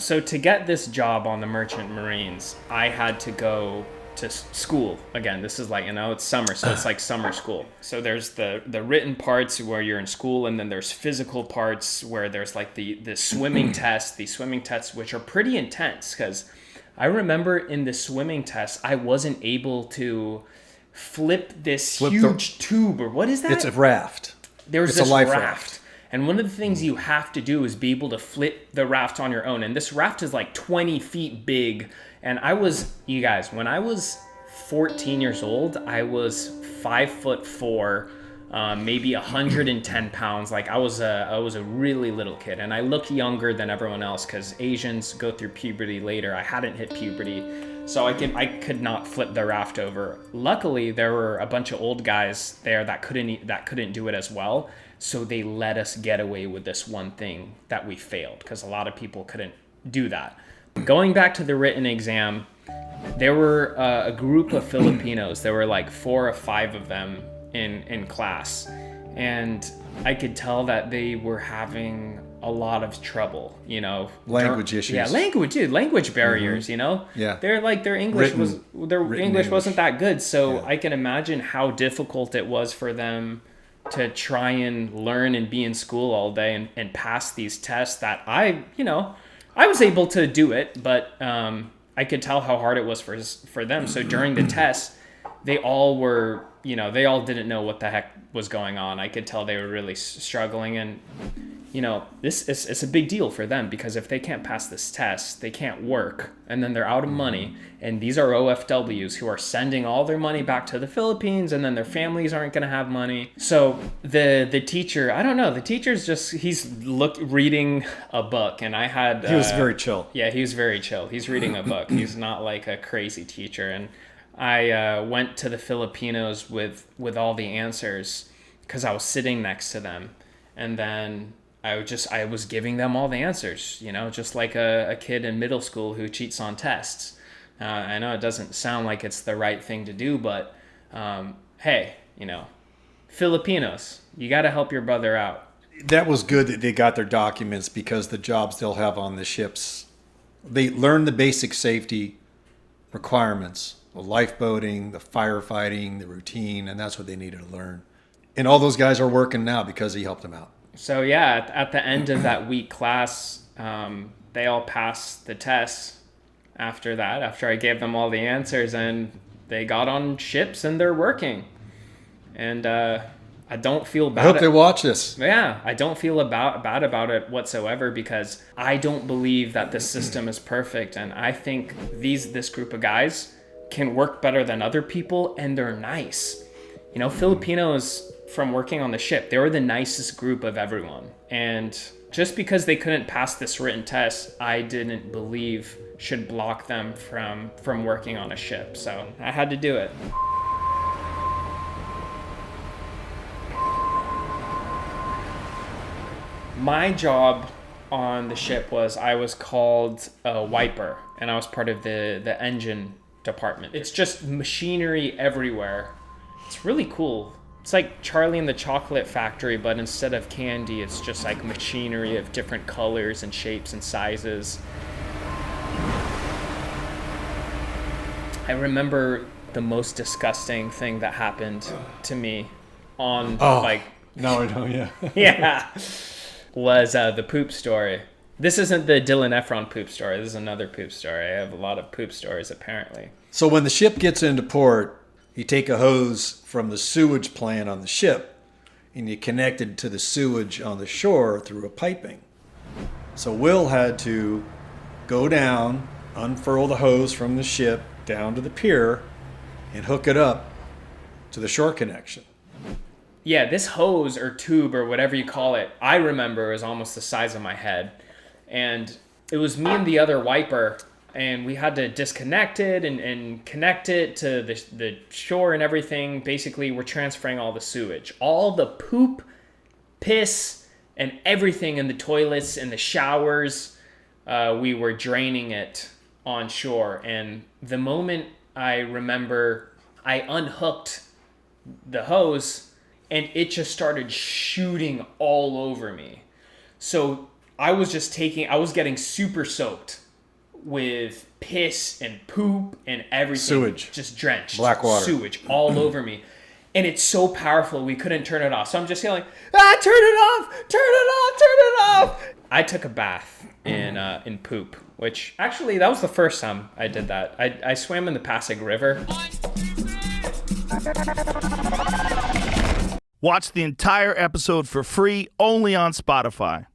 So to get this job on the Merchant Marines, I had to go to school. Again, this is like, it's summer, so it's like summer school. So there's the written parts where you're in school, and then there's physical parts where there's like the swimming test, these swimming tests, which are pretty intense, because I remember in the swimming test, I wasn't able to flip this huge tube, or what is that? It's a raft. There's this raft. And one of the things you have to do is be able to flip the raft on your own. And this raft is like 20 feet big. And you guys, when I was 14 years old, I was 5'4", maybe 110 pounds. Like I was a really little kid, and I look younger than everyone else because Asians go through puberty later. I hadn't hit puberty, so I could not flip the raft over. Luckily, there were a bunch of old guys there that couldn't do it as well. So they let us get away with this one thing that we failed, because a lot of people couldn't do that. Going back to the written exam, there were a group of Filipinos. There were like 4 or 5 of them in class. And I could tell that they were having a lot of trouble, Language issues. Yeah, language barriers, Yeah. They're like, their English wasn't that good. So yeah. I can imagine how difficult it was for them to try and learn and be in school all day and pass these tests that I was able to do it, but I could tell how hard it was for them. So during the test, they all were, they all didn't know what the heck was going on. I could tell they were really struggling, and it's a big deal for them, because if they can't pass this test, they can't work, and then they're out of money. And these are OFWs who are sending all their money back to the Philippines, and then their families aren't going to have money. So the teacher, I don't know, the teacher's just, he's reading a book, and I had... He was very chill. Yeah, he was very chill. He's reading a book. He's not like a crazy teacher. And I went to the Filipinos with all the answers, because I was sitting next to them. And then I was giving them all the answers, just like a kid in middle school who cheats on tests. I know it doesn't sound like it's the right thing to do, but hey, Filipinos, you got to help your brother out. That was good that they got their documents, because the jobs they'll have on the ships, they learn the basic safety requirements, the lifeboating, the firefighting, the routine, and that's what they needed to learn. And all those guys are working now because he helped them out. So yeah, at the end of that week class, they all passed the test after I gave them all the answers, and they got on ships and they're working. And I don't feel bad. I hope they watch this. Yeah, I don't feel bad about it whatsoever, because I don't believe that the system is perfect. And I think this group of guys can work better than other people, and they're nice. Filipinos, from working on the ship, they were the nicest group of everyone. And just because they couldn't pass this written test, I didn't believe should block them from working on a ship. So I had to do it. My job on the ship was, I was called a wiper, and I was part of the engine department. It's just machinery everywhere. It's really cool. It's like Charlie and the Chocolate Factory, but instead of candy, it's just like machinery of different colors and shapes and sizes. I remember the most disgusting thing that happened to me on No, I don't, yeah. Yeah, was the poop story. This isn't the Dylan Efron poop story. This is another poop story. I have a lot of poop stories, apparently. So when the ship gets into port, you take a hose from the sewage plant on the ship, and you connect it to the sewage on the shore through a piping. So Wil had to go down, unfurl the hose from the ship down to the pier, and hook it up to the shore connection. Yeah, this hose or tube or whatever you call it, I remember was almost the size of my head. And it was me and the other wiper, and we had to disconnect it and connect it to the shore and everything. Basically, we're transferring all the sewage. All the poop, piss, and everything in the toilets and the showers, we were draining it on shore. And the moment I remember, I unhooked the hose, and it just started shooting all over me. So I was getting super soaked with piss and poop and everything. Sewage. Just drenched. Black water. Sewage all over me. And it's so powerful, we couldn't turn it off. So I'm just yelling, turn it off, turn it off, turn it off. I took a bath in poop, which actually, that was the first time I did that. I swam in the Pasig River. Watch the entire episode for free only on Spotify.